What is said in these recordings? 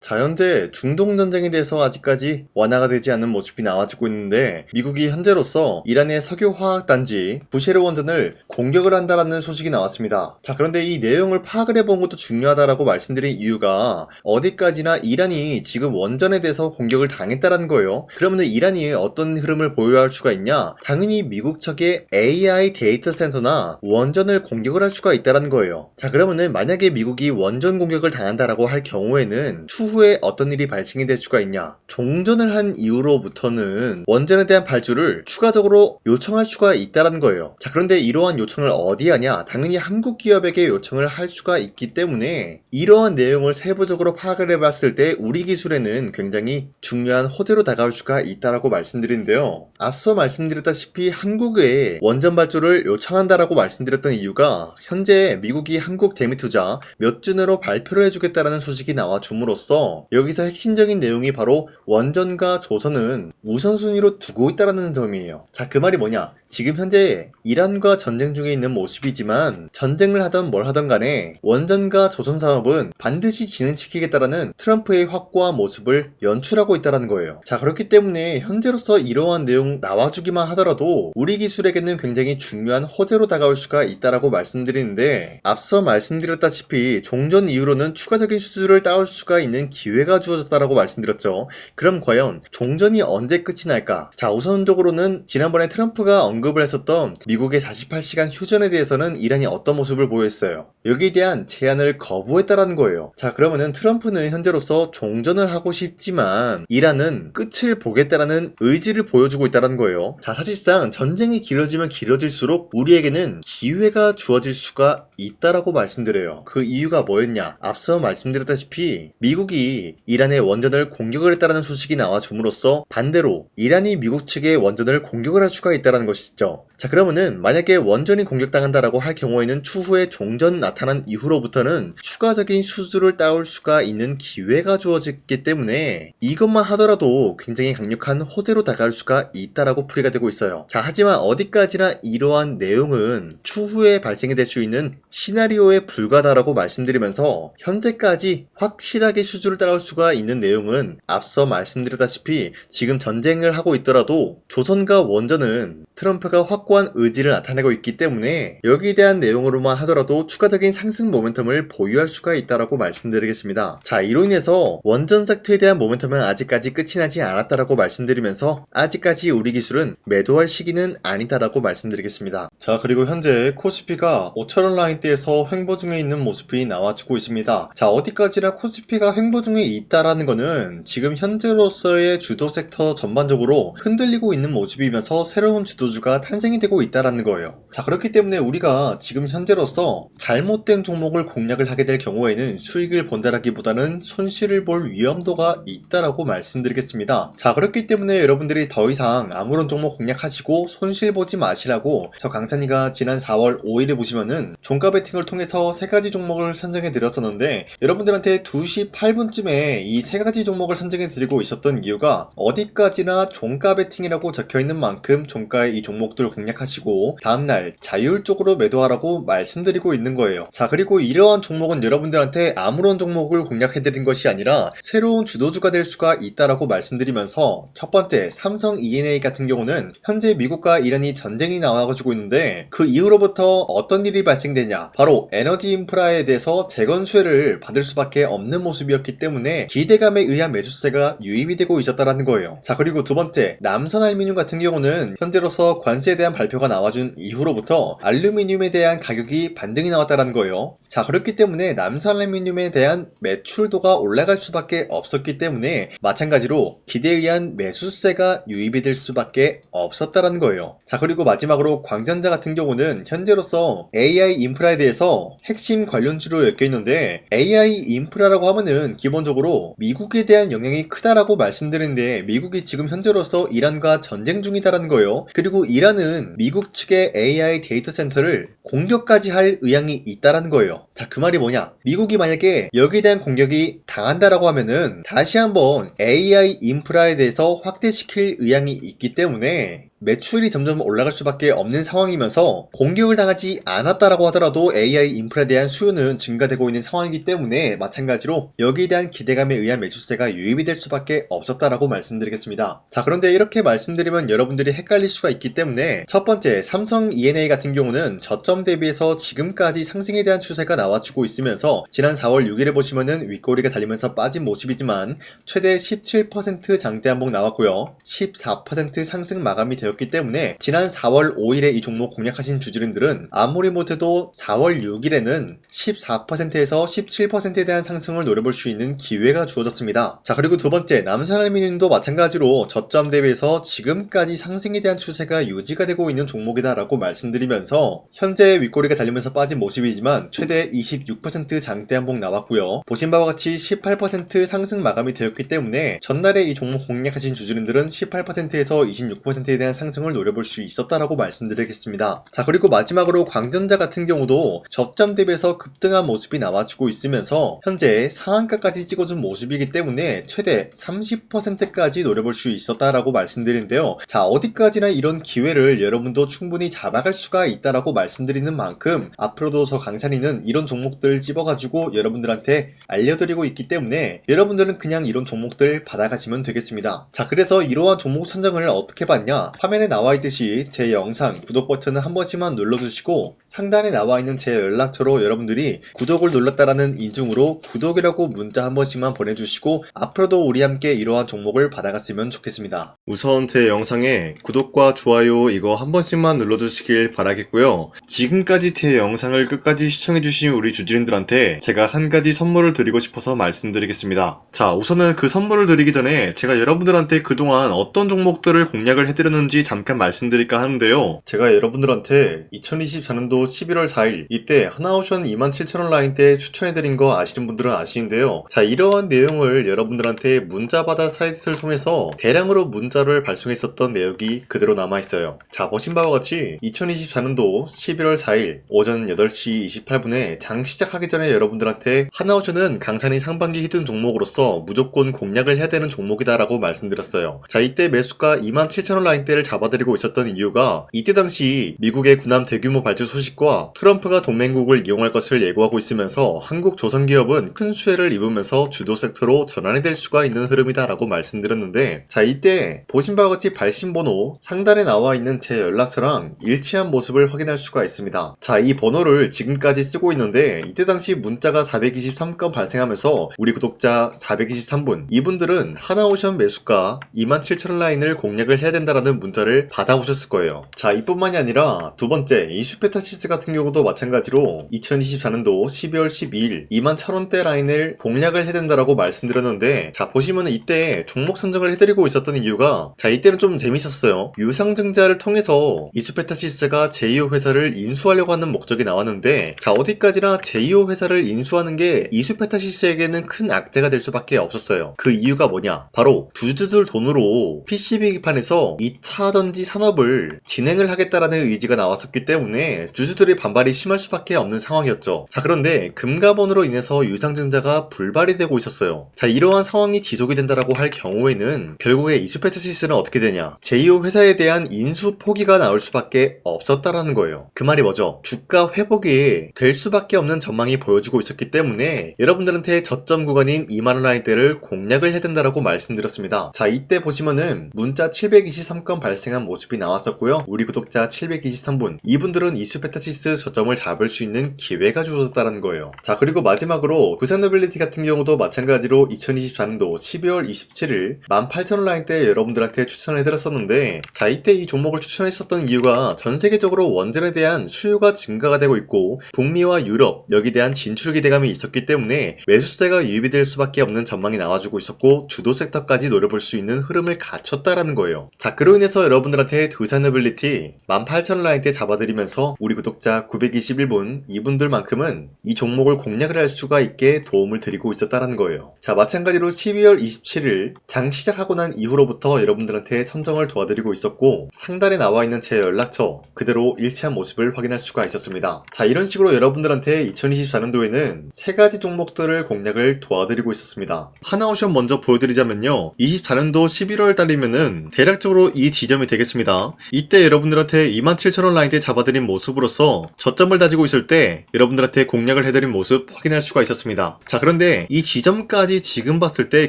자, 현재 중동전쟁에 대해서 아직까지 완화가 되지 않는 모습이 나와지고 있는데, 미국이 현재로서 이란의 석유화학단지 부셰르 원전을 공격을 한다라는 소식이 나왔습니다. 자, 그런데 이 내용을 파악을 해본 것도 중요하다라고 말씀드린 이유가 어디까지나 이란이 지금 원전에 대해서 공격을 당했다라는 거예요. 그러면 이란이 어떤 흐름을 보여할 수가 있냐? 당연히 미국 측의 AI 데이터 센터나 원전을 공격을 할 수가 있다라는 거예요. 자, 그러면은 만약에 미국이 원전 공격을 당한다라고 할 경우에는 추후에 어떤 일이 발생이 될 수가 있냐? 종전을 한 이후로부터는 원전에 대한 발주를 추가적으로 요청할 수가 있다라는 거예요. 자, 그런데 이러한 요청을 어디 하냐? 당연히 한국 기업에게 요청을 할 수가 있기 때문에 이러한 내용을 세부적으로 파악을 해봤을 때 우리 기술에는 굉장히 중요한 호재로 다가올 수가 있다라고 말씀드리는데요. 앞서 말씀드렸다시피 한국에 원전 발주를 요청한다라고 말씀드렸던 이유가 현재 미국이 한국 대미 투자 몇 주 내로 발표를 해주겠다라는 소식이 나와 줌으로써 여기서 핵심적인 내용이 바로 원전과 조선은 우선순위로 두고 있다라는 점이에요. 자, 그 말이 뭐냐? 지금 현재 이란과 전쟁 중에 있는 모습이지만 전쟁을 하던 뭘 하던 간에 원전과 조선 사업은 반드시 진행시키겠다라는 트럼프의 확고한 모습을 연출하고 있다는 거예요. 자, 그렇기 때문에 현재로서 이러한 내용 나와주기만 하더라도 우리 기술에게는 굉장히 중요한 호재로 다가올 수가 있다라고 말씀드리는데, 앞서 말씀드렸다시피 종전 이후로는 추가적인 수주를 따올 수가 있는 기회가 주어졌다라고 말씀드렸죠. 그럼 과연 종전이 언제 끝이 날까? 자, 우선적으로는 지난번에 트럼프가 언급을 했었던 미국의 48시간 휴전에 대해서는 이란이 어떤 모습을 보였어요? 여기에 대한 제안을 거부했다라는 거예요. 자, 그러면은 트럼프는 현재로서 종전을 하고 싶지만 이란은 끝을 보겠다라는 의지를 보여주고 있다는 거예요. 자, 사실상 전쟁이 길어지면 길어질수록 우리에게는 기회가 주어질 수가 있다라고 말씀드려요. 그 이유가 뭐였냐? 앞서 말씀드렸다시피 미국이 이란의 원전을 공격을 했다는 소식이 나와 줌으로써 반대로 이란이 미국 측의 원전을 공격을 할 수가 있다는 것이죠. 자, 그러면은 만약에 원전이 공격당한다라고 할 경우에는 추후에 종전 나타난 이후로부터는 추가적인 수주를 따올 수가 있는 기회가 주어졌기 때문에 이것만 하더라도 굉장히 강력한 호재로 다가올 수가 있다라고 풀이가 되고 있어요. 자, 하지만 어디까지나 이러한 내용은 추후에 발생이 될 수 있는 시나리오에 불과하다라고 말씀드리면서 현재까지 확실하게 수주를 따라올 수가 있는 내용은 앞서 말씀드렸다시피 지금 전쟁을 하고 있더라도 조선과 원전은 트럼프가 확고한 의지를 나타내고 있기 때문에 여기에 대한 내용으로만 하더라도 추가적인 상승 모멘텀을 보유할 수가 있다라고 말씀드리겠습니다. 자, 이로 인해서 원전 섹터에 대한 모멘텀은 아직까지 끝이 나지 않았다라고 말씀드리면서 아직까지 우리 기술은 매도할 시기는 아니다라고 말씀드리겠습니다. 자, 그리고 현재 코스피가 5,000원 라인대에서 횡보 중에 있는 모습이 나와주고 있습니다. 자, 어디까지나 코스피가 횡보 중에 있다라는 거는 지금 현재로서의 주도 섹터 전반적으로 흔들리고 있는 모습이면서 새로운 주도주가 탄생이 되고 있다라는 거예요. 자, 그렇기 때문에 우리가 지금 현재로서 잘못된 종목을 공략을 하게 될 경우에는 수익을 본다라기보다는 손실을 볼 위험도가 있다라고 말씀드리겠습니다. 자, 그렇기 때문에 여러분들이 더 이상 아무런 종목 공략하시고 손실 보지 마시라고 저 강찬이가 지난 4월 5일에 보시면은 종가 베팅을 통해서 3가지 종목을 선정해 드렸었는데, 여러분들한테 2시 8분쯤에 이 3가지 종목을 선정해 드리고 있었던 이유가 어디까지나 종가 베팅이라고 적혀 있는 만큼 종가의 이 종목들 공략하시고 다음날 자율적으로 매도하라고 말씀드리고 있는 거예요. 자, 그리고 이러한 종목은 여러분들한테 아무런 종목을 공략해 드린 것이 아니라 새로운 주도주가 될 수가 있다라고 말씀드리면서, 첫 번째 삼성 E&A 같은 경우는 현재 미국과 이란이 전쟁이 나와가지고 있는데 그 이후로부터 어떤 일이 발생되냐? 바로 에너지 인프라에 대해서 재건 수혜를 받을 수밖에 없는 모습이었기 때문에 기대감에 의한 매수세가 유입이 되고 있었다라는 거예요. 자, 그리고 두 번째 남선알루미늄 같은 경우는 현재로서 관세에 대한 발표가 나와준 이후로부터 알루미늄에 대한 가격이 반등이 나왔다라는 거예요. 자, 그렇기 때문에 남선알루미늄에 대한 매출도가 올라갈 수밖에 없었기 때문에 마찬가지로 기대에 의한 매수세가 유입이 될 수밖에 없었다라는 거예요. 자, 그리고 마지막으로 광전자 같은 경우는 현재로서 AI 인프라에 대해서 핵심 관련주로 엮여 있는데, AI 인프라라고 하면은 기본적으로 미국에 대한 영향이 크다라고 말씀드리는데 미국이 지금 현재로서 이란과 전쟁 중이다라는 거예요. 그리고 이란은 미국 측의 AI 데이터 센터를 공격까지 할 의향이 있다라는 거예요. 자, 그 말이 뭐냐? 미국이 만약에 여기에 대한 공격이 당한다라고 하면은 다시 한번 AI 인프라에 대해서 확대시킬 의향이 있기 때문에 매출이 점점 올라갈 수밖에 없는 상황이면서 공격을 당하지 않았다라고 하더라도 AI 인프라에 대한 수요는 증가되고 있는 상황이기 때문에 마찬가지로 여기에 대한 기대감에 의한 매수세가 유입이 될 수밖에 없었다라고 말씀드리겠습니다. 자, 그런데 이렇게 말씀드리면 여러분들이 헷갈릴 수가 있기 때문에 첫 번째, 삼성 E&A 같은 경우는 저점 대비해서 지금까지 상승에 대한 추세가 나와주고 있으면서 지난 4월 6일에 보시면은 윗꼬리가 달리면서 빠진 모습이지만 최대 17% 장대 한봉 나왔고요. 14% 상승 마감이 되었기 때문에 지난 4월 5일에 이 종목 공략하신 주주님들은 아무리 못해도 4월 6일에는 14%에서 17%에 대한 상승을 노려볼 수 있는 기회가 주어졌습니다. 자, 그리고 두 번째, 남산알루미늄도 마찬가지로 저점 대비해서 지금까지 상승에 대한 추세가 유지가 되고 있는 종목이다라고 말씀드리면서 현재 윗꼬리가 달리면서 빠진 모습이지만 최대 26% 장대 한봉 나왔고요. 보신 바와 같이 18% 상승 마감이 되었기 때문에 전날에 이 종목 공략하신 주주님들은 18%에서 26%에 대한 상승을 노려볼 수 있었다라고 말씀드리겠습니다. 자, 그리고 마지막으로 광전자 같은 경우도 저점 대비해서 급등한 모습이 나와주고 있으면서 현재 상한가까지 찍어준 모습이기 때문에 최대 30%까지 노려볼 수 있었다라고 말씀드리는데요. 자, 어디까지나 이런 기회를 여러분도 충분히 잡아갈 수가 있다라고 말씀드리는 만큼 앞으로도 저 강산이는 이런 종목들 집어가지고 여러분들한테 알려드리고 있기 때문에 여러분들은 그냥 이런 종목들 받아가시면 되겠습니다. 자, 그래서 이러한 종목 선정을 어떻게 받냐? 화면에 나와있듯이 제 영상 구독 버튼을 한 번씩만 눌러주시고 상단에 나와있는 제 연락처로 여러분들이 구독을 눌렀다라는 인증으로 구독이라고 문자 한 번씩만 보내주시고 앞으로도 우리 함께 이러한 종목을 받아갔으면 좋겠습니다. 우선 제 영상에 구독과 좋아요 이거 한 번씩만 눌러주시길 바라겠고요. 지금까지 제 영상을 끝까지 시청해주신 우리 주주님들한테 제가 한 가지 선물을 드리고 싶어서 말씀드리겠습니다. 자, 우선은 그 선물을 드리기 전에 제가 여러분들한테 그동안 어떤 종목들을 공략을 해드렸는지 잠깐 말씀드릴까 하는데요. 제가 여러분들한테 2024년도 11월 4일 이때 하나오션 27,000원 라인 때 추천해드린 거 아시는 분들은 아시는데요. 자, 이러한 내용을 여러분들한테 문자받아 사이트를 통해서 대량으로 문자를 발송했었던 내역이 그대로 남아있어요. 자, 보신 바와 같이 2024년도 11월 4일 오전 8시 28분에 장 시작하기 전에 여러분들한테 하나오션은 강산이 상반기 히든 종목으로서 무조건 공략을 해야 되는 종목이다 라고 말씀드렸어요. 자, 이때 매수가 27,000원 라인대를 잡아드리고 있었던 이유가 이때 당시 미국의 군함 대규모 발주 소식과 트럼프가 동맹국을 이용할 것을 예고하고 있으면서 한국 조선기업은 큰 수혜를 입으면서 주도 섹터로 전환이 될 수가 있는 흐름이다 라고 말씀드렸는데, 자, 이때 보신 바와 같이 발신번호 상단에 나와 있는 제 연락처랑 일치한 모습을 확인할 수가 있습니다. 자, 이 번호를 지금까지 쓰고 있는데 이때 당시 문자가 423건 발생하면서 우리 구독자 423분 이분들은 하나오션 매수가 27,000원 라인을 공략을 해야 된다라는 문자를 받아오셨을 거예요. 자, 이뿐만이 아니라 두 번째 이슈페타시스 같은 경우도 마찬가지로 2024년도 12월 12일 21,000원대 라인을 공략을 해야 된다라고 말씀드렸는데, 자, 보시면은 이때 종목 선정을 해드리고 있었던 이유가, 자, 이때는 좀 재밌었어요. 유상증자를 통해서 이슈페타시스가 제2호 회사를 인수하려고 하는 목적이 나왔는데, 자, 어디까지나 제2호 회사를 인수하는 게 이슈페타시스에게는 큰 악재가 될 수밖에 없었어요. 그 이유가 뭐냐? 바로 주주들 돈으로 PCB 기판에서 2차 전지 산업을 진행을 하겠다라는 의지가 나왔었기 때문에 주주들의 반발이 심할 수밖에 없는 상황이었죠. 자, 그런데 금가번으로 인해서 유상증자가 불발이 되고 있었어요. 자, 이러한 상황이 지속이 된다라고 할 경우에는 결국에 이슈페타시스는 어떻게 되냐? 제2호 회사에 대한 인수 포기가 나올 수밖에 없었다라는 거예요. 그 말이 뭐죠? 주가 회복이 될 수밖에 없는 전망이 보여지고 있었기 때문에 여러분들한테 저점 구간인 2만원 라인대를 공략을 해야 된다라고 말씀드렸습니다. 자, 이때 보시면은 문자 723건 발생한 모습이 나왔었고요. 우리 구독자 723분 이분들은 이슈페타시스 저점을 잡을 수 있는 기회가 주어졌다는 거예요. 자, 그리고 마지막으로 부산노빌리티 같은 경우도 마찬가지로 2024년도 12월 27일 18,000원 라인대 여러분들한테 추천을 해드렸었는데, 자, 이때 이 종목을 추천했었던 이유가 전 세계적으로 원전에 대한 수요가 증가가 되고 있고 북미와 유럽 여기에 대한 진출 기대감이 있었기 때문에 매수세가 유입이 될 수밖에 없는 전망이 나와주고 있었고 주도 섹터까지 노려볼 수 있는 흐름을 갖췄다라는 거예요. 자, 그로 인해서 여러분들한테 두산노빌리티 18,000원 라인대 잡아드리면서 우리 구독 구독자 921분 이분들만큼은 이 종목을 공략을 할 수가 있게 도움을 드리고 있었다는 거예요. 자, 마찬가지로 12월 27일 장 시작하고 난 이후로부터 여러분들한테 선정을 도와드리고 있었고, 상단에 나와 있는 제 연락처 그대로 일치한 모습을 확인할 수가 있었습니다. 자, 이런 식으로 여러분들한테 2024년도에는 3가지 종목들을 공략을 도와드리고 있었습니다. 하나오션 먼저 보여드리자면요, 24년도 11월 달이면은 대략적으로 이 지점이 되겠습니다. 이때 여러분들한테 27,000원 라인대 잡아드린 모습으로서 저점을 다지고 있을 때 여러분들한테 공략을 해드린 모습 확인할 수가 있었습니다. 자, 그런데 이 지점까지 지금 봤을 때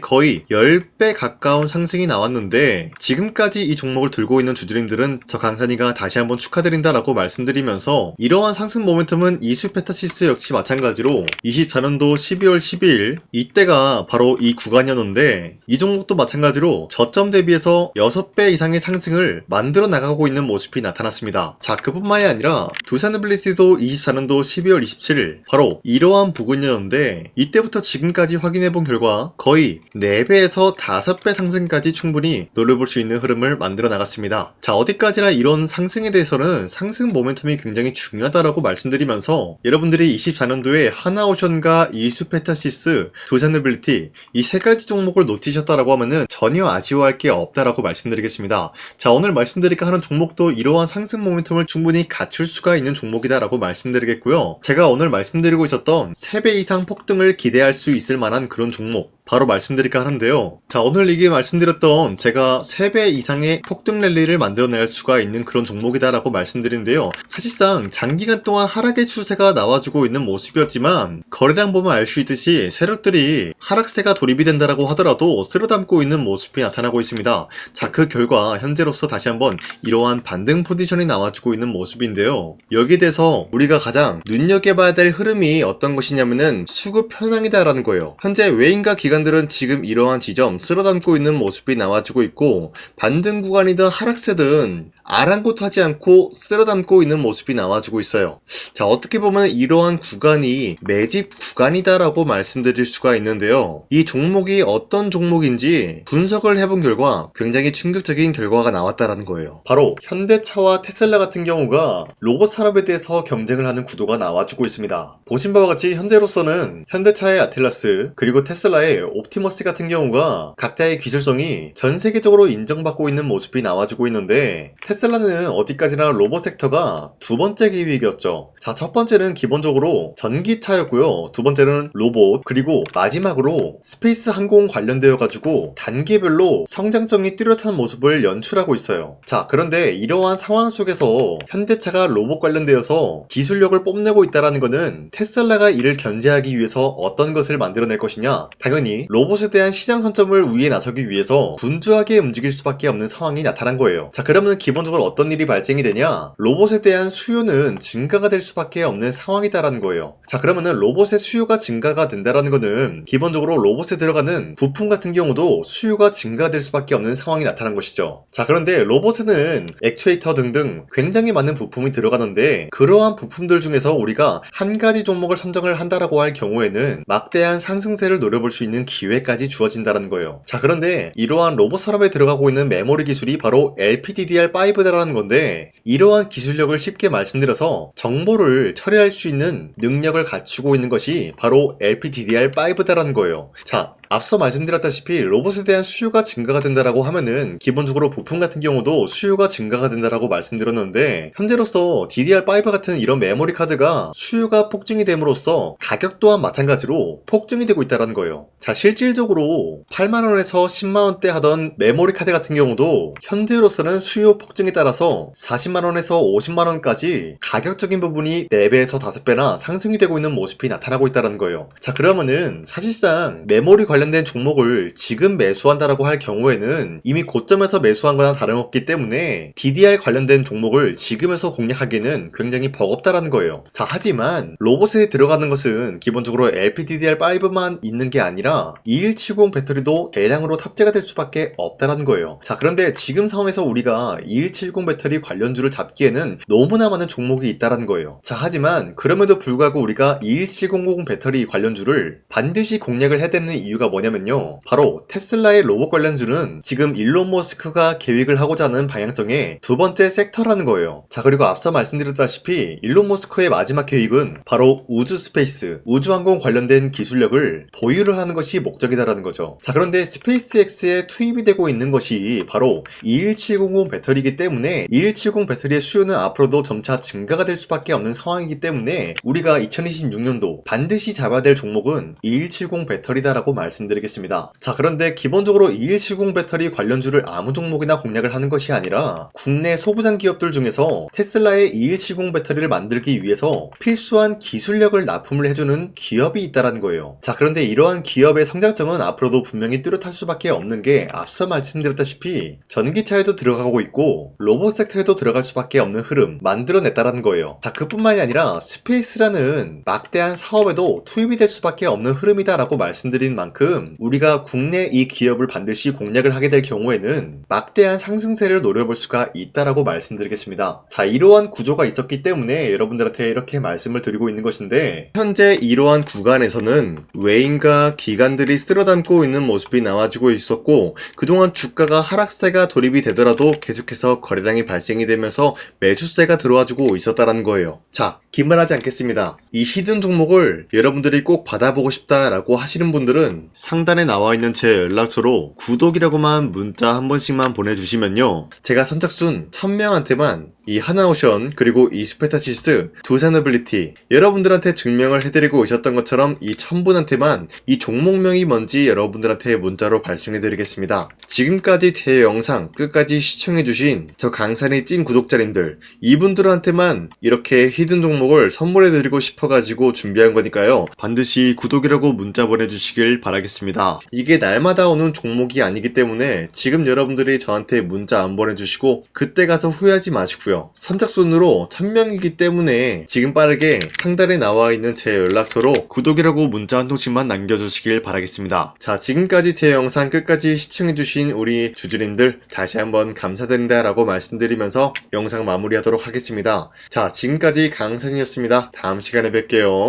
거의 10배 가까운 상승이 나왔는데, 지금까지 이 종목을 들고 있는 주주님들은 저 강산이가 다시 한번 축하드린다라고 말씀드리면서, 이러한 상승 모멘텀은 이수페타시스 역시 마찬가지로 24년도 12월 12일 이때가 바로 이 구간이었는데, 이 종목도 마찬가지로 저점 대비해서 6배 이상의 상승을 만들어 나가고 있는 모습이 나타났습니다. 자, 그뿐만이 아니라 두산빌리티도 24년도 12월 27일 바로 이러한 부근이었는데, 이때부터 지금까지 확인해본 결과 거의 4배에서 5배 상승까지 충분히 노려볼 수 있는 흐름을 만들어 나갔습니다. 자, 어디까지나 이런 상승에 대해서는 상승 모멘텀이 굉장히 중요하다라고 말씀드리면서, 여러분들이 24년도에 하나오션과 이수페타시스, 두산빌리티 이 3가지 종목을 놓치셨다라고 하면은 전혀 아쉬워할 게 없다라고 말씀드리겠습니다. 자, 오늘 말씀드릴까 하는 종목도 이러한 상승 모멘텀을 충분히 갖출 수가 있는 종목이다라고 말씀드리겠고요. 제가 오늘 말씀드리고 있었던 3배 이상 폭등을 기대할 수 있을 만한 그런 종목 바로 말씀드릴까 하는데요. 자, 오늘 이게 말씀드렸던 제가 3배 이상의 폭등 랠리를 만들어낼 수가 있는 그런 종목이다라고 말씀드리는데요. 사실상 장기간 동안 하락의 추세가 나와주고 있는 모습이었지만, 거래량 보면 알 수 있듯이 세력들이 하락세가 돌입이 된다라고 하더라도 쓸어담고 있는 모습이 나타나고 있습니다. 자, 그 결과 현재로서 다시 한번 이러한 반등 포지션이 나와주고 있는 모습인데요. 여기에 대해서 우리가 가장 눈여겨봐야 될 흐름이 어떤 것이냐면은 수급 현황이다라는 거예요. 현재 외인과 기관들은 지금 이러한 지점 쓸어담고 있는 모습이 나와주고 있고, 반등 구간이든 하락세든 아랑곳하지 않고 쓸어담고 있는 모습이 나와주고 있어요. 자, 어떻게 보면 이러한 구간이 매집 구간이다라고 말씀드릴 수가 있는데요. 이 종목이 어떤 종목인지 분석을 해본 결과 굉장히 충격적인 결과가 나왔다라는 거예요. 바로 현대차와 테슬라 같은 경우가 로봇 산업에 대해서 경쟁을 하는 구도가 나와주고 있습니다. 보신 바와 같이 현재로서는 현대차의 아틀라스 그리고 테슬라의 옵티머스 같은 경우가 각자의 기술성이 전 세계적으로 인정받고 있는 모습이 나와주고 있는데, 테슬라는 어디까지나 로봇 섹터가 2번째 기획이었죠. 자, 첫 번째는 기본적으로 전기차였고요. 2번째는 로봇, 그리고 마지막으로 스페이스 항공 관련되어 가지고 단계별로 성장성이 뚜렷한 모습을 연출하고 있어요. 자, 그런데 이러한 상황 속에서 현대차가 로봇 관련되어서 기술력을 뽐내고 있다는 것은 테슬라가 이를 견제하기 위해서 어떤 것을 만들어낼 것이냐, 당연히 로봇에 대한 시장 선점을 위해 나서기 위해서 분주하게 움직일 수밖에 없는 상황이 나타난 거예요. 자, 그러면 기본적으로 어떤 일이 발생이 되냐, 로봇에 대한 수요는 증가가 될 수밖에 없는 상황이다라는 거예요. 자, 그러면은 로봇의 수요가 증가가 된다라는 거는 기본적으로 로봇에 들어가는 부품 같은 경우도 수요가 증가될 수밖에 없는 상황이 나타난 것이죠. 자, 그런데 로봇에는 액추에이터 등등 굉장히 많은 부품이 들어가는데, 그러한 부품들 중에서 우리가 한 가지 종목을 선정을 한다라고 할 경우에는 막대한 상승세를 노려볼 수 있는 기회까지 주어진다는 거예요. 자, 그런데 이러한 로봇 산업에 들어가고 있는 메모리 기술이 바로 LPDDR5다라는 건데, 이러한 기술력을 쉽게 말씀드려서 정보를 처리할 수 있는 능력을 갖추고 있는 것이 바로 LPDDR5다라는 거예요. 자, 앞서 말씀드렸다시피 로봇에 대한 수요가 증가가 된다라고 하면은 기본적으로 부품 같은 경우도 수요가 증가가 된다라고 말씀드렸는데, 현재로서 DDR5 같은 이런 메모리 카드가 수요가 폭증이 됨으로써 가격 또한 마찬가지로 폭증이 되고 있다는 거예요. 자, 실질적으로 8만원에서 10만원대 하던 메모리 카드 같은 경우도 현재로서는 수요 폭증에 따라서 40만원에서 50만원까지 가격적인 부분이 4배에서 5배나 상승이 되고 있는 모습이 나타나고 있다는 거예요. 자, 그러면은 사실상 메모리 관련된 종목을 지금 매수한다라고 할 경우에는 이미 고점에서 매수한 거나 다름없기 때문에 DDR 관련된 종목을 지금에서 공략하기에는 굉장히 버겁다라는 거예요. 자, 하지만 로봇에 들어가는 것은 기본적으로 LPDDR5만 있는 게 아니라 2170 배터리도 대량으로 탑재가 될 수밖에 없다라는 거예요. 자, 그런데 지금 상황에서 우리가 2170 배터리 관련주를 잡기에는 너무나 많은 종목이 있다라는 거예요. 자, 하지만 그럼에도 불구하고 우리가 21700 배터리 관련주를 반드시 공략을 해야 되는 이유가 이유가 뭐냐면요. 바로 테슬라의 로봇 관련주는 지금 일론 머스크가 계획을 하고자 하는 방향성의 두 번째 섹터라는 거예요. 자, 그리고 앞서 말씀드렸다시피 일론 머스크의 마지막 계획은 바로 우주 스페이스, 우주항공 관련된 기술력을 보유를 하는 것이 목적이다라는 거죠. 자, 그런데 스페이스X에 투입이 되고 있는 것이 바로 21700 배터리이기 때문에 2170 배터리의 수요는 앞으로도 점차 증가가 될 수밖에 없는 상황이기 때문에 우리가 2026년도 반드시 잡아야 될 종목은 2170 배터리다라고 말씀드리겠습니다. 자, 그런데 기본적으로 2170 배터리 관련주를 아무 종목이나 공략을 하는 것이 아니라 국내 소부장 기업들 중에서 테슬라의 2170 배터리를 만들기 위해서 필수한 기술력을 납품을 해주는 기업이 있다는 거예요. 자, 그런데 이러한 기업의 성장성은 앞으로도 분명히 뚜렷할 수밖에 없는 게 앞서 말씀드렸다시피 전기차에도 들어가고 있고 로봇 섹터에도 들어갈 수밖에 없는 흐름 만들어냈다라는 거예요. 자, 그뿐만이 아니라 스페이스라는 막대한 사업에도 투입이 될 수밖에 없는 흐름이다라고 말씀드린 만큼 우리가 국내 이 기업을 반드시 공략을 하게 될 경우에는 막대한 상승세를 노려볼 수가 있다라고 말씀드리겠습니다. 자, 이러한 구조가 있었기 때문에 여러분들한테 이렇게 말씀을 드리고 있는 것인데 현재 이러한 구간에서는 외인과 기관들이 쓸어담고 있는 모습이 나와주고 있었고 그동안 주가가 하락세가 돌입이 되더라도 계속해서 거래량이 발생이 되면서 매수세가 들어와주고 있었다라는 거예요. 자, 긴말하지 않겠습니다. 이 히든 종목을 여러분들이 꼭 받아보고 싶다라고 하시는 분들은 상단에 나와있는 제 연락처로 구독이라고만 문자 한 번씩만 보내주시면요, 제가 선착순 1000명한테만 이 하나오션 그리고 이 스페타시스 두사너빌리티 여러분들한테 증명을 해드리고 오셨던 것처럼 이 1000분한테만 이 종목명이 뭔지 여러분들한테 문자로 발송해드리겠습니다. 지금까지 제 영상 끝까지 시청해주신 저 강산의 찐 구독자님들 이분들한테만 이렇게 히든 종목을 선물해드리고 싶어가지고 준비한 거니까요, 반드시 구독이라고 문자 보내주시길 바라겠습니다. 이게 날마다 오는 종목이 아니기 때문에 지금 여러분들이 저한테 문자 안 보내주시고 그때 가서 후회하지 마시고요. 선착순으로 1000명이기 때문에 지금 빠르게 상단에 나와있는 제 연락처로 구독이라고 문자 한 통씩만 남겨주시길 바라겠습니다. 자, 지금까지 제 영상 끝까지 시청해주신 우리 주주님들 다시 한번 감사드린다 라고 말씀드리면서 영상 마무리하도록 하겠습니다. 자, 지금까지 강산이었습니다. 다음 시간에 뵐게요.